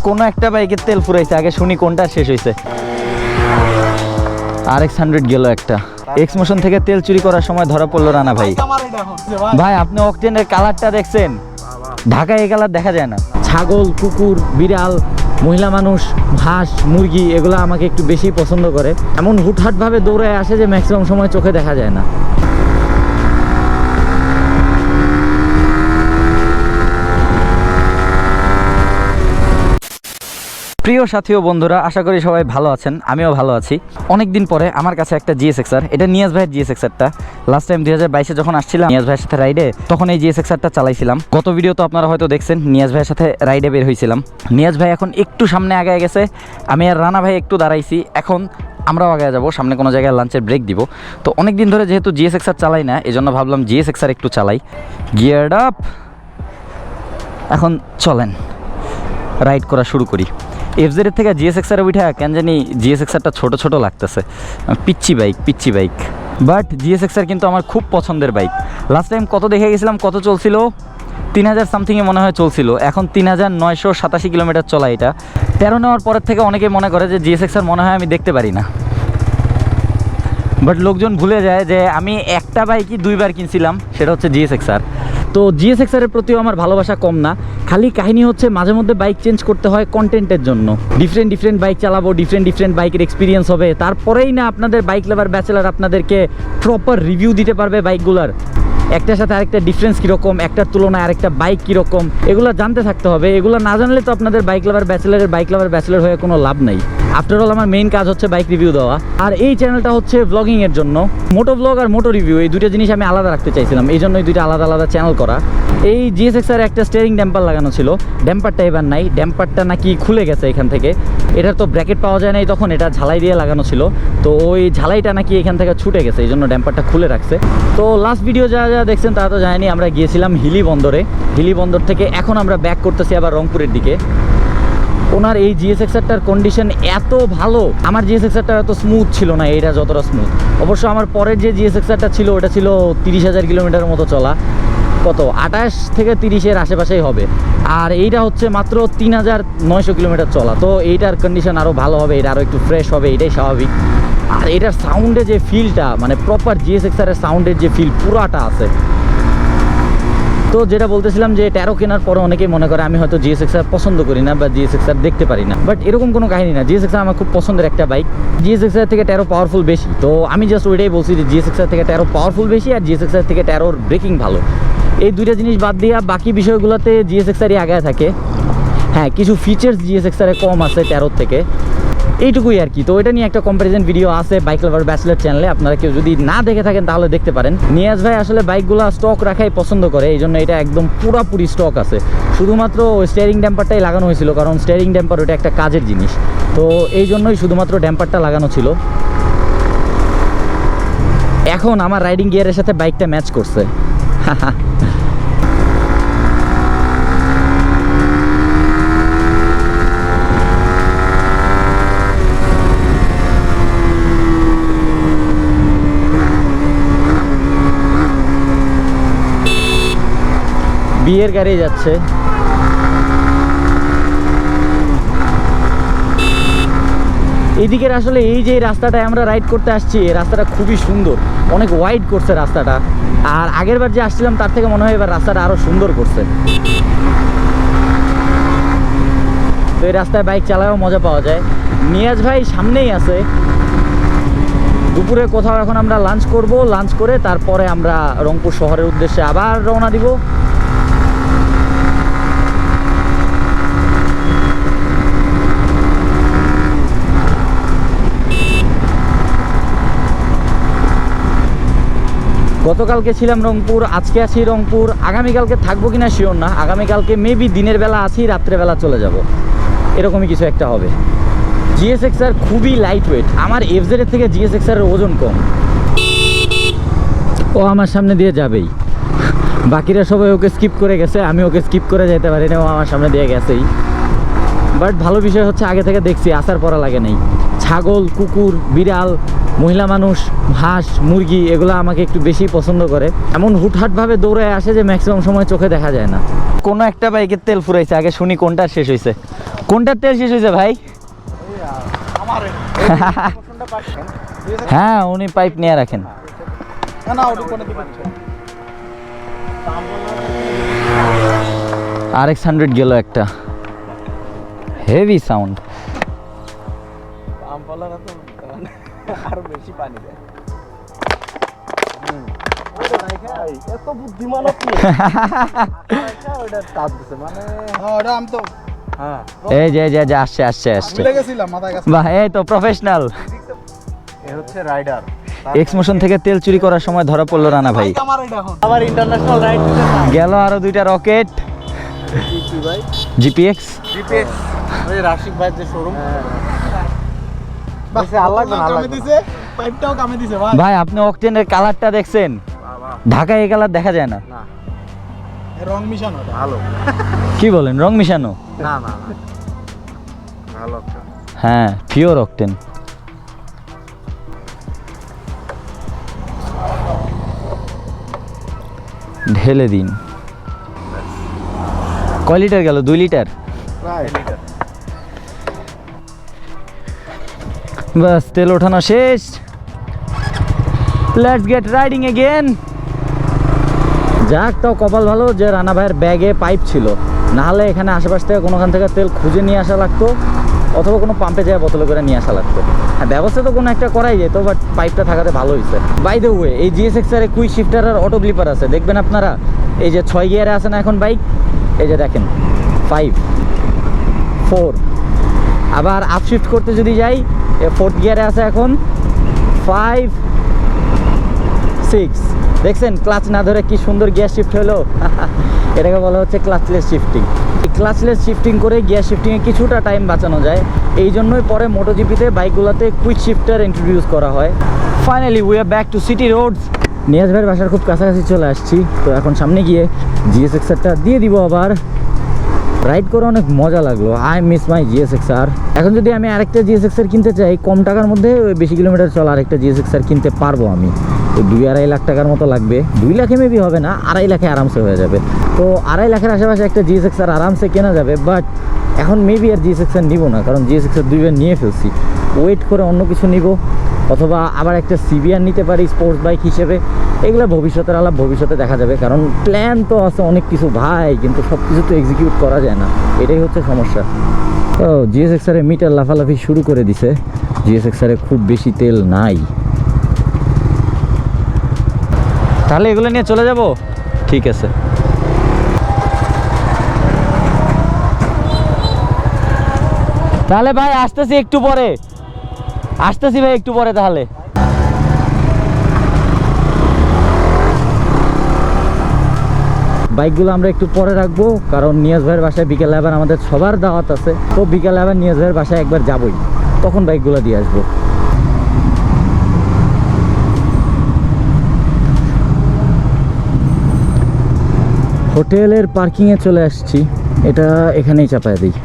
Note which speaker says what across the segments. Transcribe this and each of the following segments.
Speaker 1: কোনো একটা বাইকের তেল ফুরাইছে, আগে শুনি কোনটা শেষ হয়েছে। RX 100 গেল একটা। এক্সমোশন থেকে তেল চুরি করার সময় ধরা পড়লো রানা ভাই। ভাই আপনি অকটেনের কালারটা দেখছেন? ঢাকায় এই কালার দেখা যায় না। ছাগল, কুকুর, বিড়াল, মহিলা মানুষ, হাঁস, মুরগি এগুলো আমাকে একটু বেশি পছন্দ করে। এমন হুটহাটভাবে দৌড়ে আসে যে ম্যাক্সিমাম সময় চোখে দেখা যায় না। প্রিয় সাথী ও বন্ধুরা, আশা করি সবাই ভালো আছেন, আমিও ভালো আছি। অনেক দিন পরে আমার কাছে একটা GSXR, এটা নিয়াজ ভাইয়ের GSXRটা। লাস্ট টাইম 2022-এ যখন আসছিলাম নিয়াজ ভাইয়ের সাথে রাইডে, তখন এই GSXRটা চালাইছিলাম। গত ভিডিও তো আপনারা হয়তো দেখছেন, নিয়াজ ভাইয়ের সাথে রাইডে বের হয়েছিলাম। নিয়াজ ভাই এখন একটু সামনে আগায় গেছে, আমি আর রানা ভাই একটু দাঁড়াইছি। এখন আমরাও আগে যাবো, সামনে কোনো জায়গায় লাঞ্চের ব্রেক দিব। তো অনেক দিন ধরে যেহেতু GSXR চালাই না, এই জন্য ভাবলাম GSXR একটু চালাই। গিয়ার্ড আপ, এখন চলেন রাইড করা শুরু করি। FZ থেকে GSXR উঠা কেন জানি GSXRটা ছোট ছোট লাগতেছে, পিচ্ছি বাইক। বাট GSXR কিন্তু আমার খুব পছন্দের বাইক। লাস্ট টাইম কত দেখে গেছিলাম, কত চলছিল? 3000 সামথিংয়ে মনে হয় চলছিল। এখন 3987 কিলোমিটার চলা এটা। 13 নেওয়ার পরের থেকে অনেকে মনে করে যে GSXR মনে হয় আমি দেখতে পারি না। বাট লোকজন ভুলে যায় যে আমি একটা বাইকই দুইবার কিনছিলাম, সেটা হচ্ছে GSXR। তো GSXR-এর প্রতিও আমার ভালোবাসা কম না। খালি কাহিনী হচ্ছে মাঝে মধ্যে বাইক চেঞ্জ করতে হয় কন্টেন্টের জন্য। ডিফারেন্ট বাইক চালাবো, ডিফারেন্ট বাইকের এক্সপিরিয়েন্স হবে, তারপরেই না আপনাদের বাইক লাভার ব্যাচেলার আপনাদেরকে প্রপার রিভিউ দিতে পারবে বাইকগুলার। একটার সাথে আরেকটা ডিফারেন্স কীরকম, একটার তুলনায় আরেকটা বাইক কীরকম, এগুলো জানতে থাকতে হবে। এগুলো না জানলে তো আপনাদের বাইক লাভার ব্যাচেলার হয়ে কোনো লাভ নেই। আফটার অল আমার মেইন কাজ হচ্ছে বাইক রিভিউ দেওয়া, আর এই চ্যানেলটা হচ্ছে ব্লগিংয়ের জন্য। মোটো ব্লগ আর মোটো রিভিউ এই দুটো জিনিস আমি আলাদা রাখতে চাইছিলাম, এই জন্যই দুইটা আলাদা চ্যানেল করা। এই GSXR একটা স্টিয়ারিং ড্যাম্পার লাগানো ছিল, ড্যাম্পারটা এবার নাই। ড্যাম্পারটা নাকি খুলে গেছে এখান থেকে, এটার তো ব্র্যাকেট পাওয়া যায় নাই তখন, এটা ঝালাই দিয়ে লাগানো ছিল। তো ওই ঝালাইটা নাকি এখান থেকে ছুটে গেছে, এই জন্য ড্যাম্পারটা খুলে রাখছে। তো লাস্ট ভিডিও যা দেখছেন তারা তো জানেনি, আমরা গিয়েছিলাম হিলি বন্দর থেকে এখন আমরা ব্যাক করতেছি আবার রংপুরের দিকে। ওনার এই GSXR-টার কন্ডিশন এত ভালো, আমার GSXR-টা এত স্মুথ ছিল না এইটা যতটা স্মুথ। অবশ্য আমার পরের যে GSXR-টা ছিল ওটা ছিল 30,000 কিলোমিটারের মতো চলা, কত 28 থেকে 30-এর আশেপাশেই হবে। আর এইটা হচ্ছে মাত্র 3900 কিলোমিটার চলা। তো এইটার কন্ডিশন আরও ভালো হবে, এটা আরও একটু ফ্রেশ হবে, এটাই স্বাভাবিক। আর এটার সাউন্ডে যে ফিলটা, মানে প্রপার GSXR-এর সাউন্ডের যে ফিল পুরাটা আছে। তো যেটা বলতেছিলাম যে 13 কেনার পরে অনেকেই মনে করে আমি হয়তো GSXR পছন্দ করি না বা GSXR দেখতে পারি না, বাট এরকম কোনো কাহিনী না। GSXR আমার খুব পছন্দের একটা বাইক। GSXR থেকে 13 পাওয়ারফুল বেশি, তো আমি জাস্ট ওইটাই বলছি যে GSXR থেকে 13 পাওয়ারফুল বেশি আর GSXR থেকে 13-র ব্রেকিং ভালো। এই দুইটা জিনিস বাদ দিয়ে বাকি বিষয়গুলোতে GSXR-ই আগায় থাকে। হ্যাঁ, কিছু ফিচার্স GSXR-এ কম আছে 13 থেকে, এইটুকুই আর কি। তো এটা নিয়ে একটা কম্প্যারিজন ভিডিও আছে বাইক লাভার ব্যাচেলার চ্যানেলে, আপনারা কেউ যদি না দেখে থাকেন তাহলে দেখতে পারেন। নিয়াজ ভাই আসলে বাইকগুলো স্টক রাখাই পছন্দ করে, এই জন্য এটা একদম পুরোপুরি স্টক আছে। শুধুমাত্র স্টিয়ারিং ড্যাম্পারটাই লাগানো হয়েছিল, কারণ স্টিয়ারিং ড্যাম্পার ওটা একটা কাজের জিনিস, তো এই জন্যই শুধুমাত্র ড্যাম্পারটা লাগানো ছিল। এখন আমার রাইডিং গিয়ারের সাথে বাইকটা ম্যাচ করছে। বিয়ের গাড়ি যাচ্ছে। এইদিকের আসলে এই যে রাস্তাটায় আমরা রাইড করতে আসছি, এই রাস্তাটা খুবই সুন্দর, অনেক ওয়াইড করছে রাস্তাটা। আর আগের বার যে আসছিলাম তার থেকে মনে হয় এবার রাস্তাটা আরও সুন্দর করছে। তো এই রাস্তায় বাইক চালায়ও মজা পাওয়া যায়। নিয়াজ ভাই সামনেই আছে। দুপুরে কোথাও এখন আমরা লাঞ্চ করব, লাঞ্চ করে তারপরে আমরা রংপুর শহরের উদ্দেশ্যে আবার রওনা দিব। গতকালকে ছিলাম রংপুর, আজকে আছি রংপুর, আগামীকালকে থাকবো কিনা শিওর না। আগামীকালকে মেবি দিনের বেলা আছি, রাত্রেবেলা চলে যাব, এরকমই কিছু একটা হবে। GSXR খুবই লাইট ওয়েট, আমার FZ-এর থেকে GSXR-এর ওজন কম। ও আমার সামনে দিয়ে যাবেই, বাকিরা সবাই ওকে স্কিপ করে গেছে, আমি ওকে স্কিপ করে যেতে পারি না, ও আমার সামনে দিয়ে গেছেই। বাট ভালো বিষয় হচ্ছে আগে থেকে দেখছি, আসার পড়া লাগে নেই। ছাগল, কুকুর, বিড়াল, মহিলা মানুষ, হাঁস, মুরগি এগুলো আমাকে একটু বেশি পছন্দ করে। এমন হুটহাটভাবে দৌড়ে আসে যে ম্যাক্সিমাম সময় চোখে দেখা যায় না। কোনো একটা বাইকের তেল ফুরাইছে, আগে শুনি কোনটা শেষ হয়েছে। কোনটার তেল শেষ হয়েছে ভাই? হ্যাঁ, উনি পাইপ নিয়ে রাখেন। RX100 গেল একটা, হেভি সাউন্ড।
Speaker 2: আরো বেশি পানি দেয়। এত বুদ্ধিমান আপনি। ওটা টাপ দিছে মানে ওটা আমি তো
Speaker 1: এই যে আসছে
Speaker 2: ভুলে গেছিলাম মাথায় কাছে।
Speaker 1: বাহ, এই তো প্রফেশনাল।
Speaker 2: এ হচ্ছে রাইডার।
Speaker 1: এক্সমোশন থেকে তেল চুরি করার সময় ধরা পড়লো রানা ভাই।
Speaker 2: আবার ইন্টারন্যাশনাল রাইড দিতে
Speaker 1: গেল আরো 2টা রকেট।
Speaker 2: কি ভাই?
Speaker 1: জিপিএক্স
Speaker 2: ওই রাশিক ভাই যে শোরুম। বাস আল্লাহ কামে দিছে, পাইপটাও কামে দিছে ভাই।
Speaker 1: ভাই, আপনি অকটেনের কালারটা দেখছেন? ঢাকায় এই কালার দেখা যায় না।
Speaker 2: না, রং মিশানো ভালো।
Speaker 1: কি বলেন, রং মিশানো?
Speaker 2: না ভালো।
Speaker 1: হ্যাঁ, পিওর অকটেন। ঢেলে দিন। কয় লিটার গেল? 2 লিটার। বাস, তেল ওঠানো শেষ। Let's get riding again. যাক, তাও কপাল ভালো যে রানা ভাইয়ের ব্যাগে পাইপ ছিল, নাহলে এখানে আশেপাশ থেকে কোনোখান থেকে তেল খুঁজে নিয়ে আসা লাগতো, অথবা কোনো পাম্পে যায় বোতলে করে নিয়ে আসা লাগতো। হ্যাঁ, ব্যবস্থা তো কোনো একটা করাই যেত, বাট পাইপটা থাকাতে ভালো হয়েছে। বাই দ্য ওয়ে, এই GSX-R কুইক শিফটার আর অটো গ্লিপার আছে, দেখবেন আপনারা। এই যে 6 গিয়ারে আছে না এখন বাইক, এই যে দেখেন 5, 4। আবার আপ শিফট করতে যদি যাই, 4th গিয়ারে আছে এখন 5, 6। দেখছেন ক্লাচ না ধরে কি সুন্দর গিয়ার শিফট হলো। এটাকে বলা হচ্ছে ক্লাচলেস শিফটিং। এই ক্লাচলেস শিফটিং করে গিয়ার শিফটিংয়ে কিছুটা টাইম বাঁচানো যায়। এই জন্যই পরে মোটোজিপিতে বাইকগুলোতে কুইক শিফটার ইন্ট্রোডিউস করা হয়। Finally we are back to city roads. Niaz ভাইয়ের বাসার খুব কাছাকাছি চলে আসছি, তো এখন সামনে গিয়ে GSX-Rটা দিয়ে দিব। আবার রাইড করে অনেক মজা লাগলো। I miss my GSX-R। এখন যদি আমি আরেকটা GSX-R কিনতে চাই, কম টাকার মধ্যে বেশি কিলোমিটার চলা আরেকটা GSX-R কিনতে পারবো আমি। তো 2-2.5 লাখ টাকার মতো লাগবে। 2 লাখে মেবি হবে না, 2.5 লাখে আরামসে হয়ে যাবে। তো 2.5 লাখের আশেপাশে একটা GSX-R আরামসে কেনা যাবে। বাট এখন মেবি আর GSX-R নিব না, কারণ GSX-R 2বার নিয়ে ফেলছি। ওয়েট করে অন্য কিছু নিব, অথবা আবার একটা CBR নিতে পারি স্পোর্টস বাইক হিসেবে। এগুলো ভবিষ্যতের আলাপ, ভবিষ্যতে দেখা যাবে, কারণ প্ল্যান তো আছে অনেক কিছু ভাই, কিন্তু সব কিছু তো এক্সিকিউট করা যায় না, এটাই হচ্ছে সমস্যা। তো GSX-R মিটার লাফালাফি শুরু করে দিছে। GSX-R খুব বেশি তেল নাই। তাহলে এগুলো নিয়ে চলে যাব। ঠিক আছে, তাহলে ভাই আসতেছি একটু পরে। ভাই একটু পরে। তাহলে বাইকগুলো আমরা একটু পরে রাখবো, কারণ নিয়াজ ভাইয়ের বাসায় বিকেলে আবার আমাদের সবার দাওয়াত আছে। তো বিকেলে আবার নিয়াজ ভাইয়ের বাসায় একবার যাবই, তখন বাইকগুলো দিয়ে আসবো। হোটেলের পার্কিংয়ে চলে আসছি, এটা এখানেই চাপায় দিই।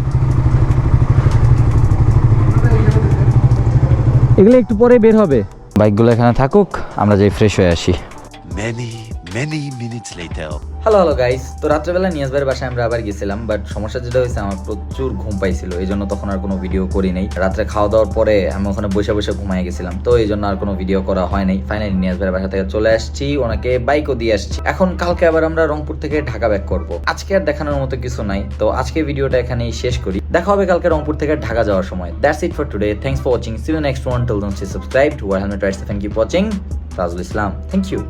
Speaker 1: এগুলো একটু পরে বের হবে। বাইকগুলো এখানে থাকুক, আমরা যাই ফ্রেশ হয়ে আসি।
Speaker 3: many minutes later.
Speaker 1: Hello guys, তো রাত্রেবেলা নিয়াজ ভাইয়ের বাসায় আমরা আবার গেছিলাম, বাট সমস্যা যেটা হয়েছে, আমার প্রচুর ঘুম পাইছিল, এই জন্য তখন আর কোনো ভিডিও করি নাই। রাত্রে খাওয়া দাওয়ার পরে আমি ওখানে বসে বসে ঘুমাই গেছিলাম, তো এই জন্য আর কোনো ভিডিও করা হয় নাই। ফাইনালি নিয়াজ ভাইয়ের বাসা থেকে চলে আসছি, ওনাকে বাইকও দিয়ে আসছি। এখন কালকে আবার আমরা রংপুর থেকে ঢাকা ব্যাক করব। আজকে আর দেখানোর মতো কিছু নাই, তো আজকে ভিডিওটা এখানেই শেষ করি। দেখা হবে কালকে রংপুর থেকে ঢাকা যাওয়ার সময়। That's it for today. Thanks for watching. See you next one. Till then stay subscribed to our helmet rides and keep watching. Tajul Islam, thank you.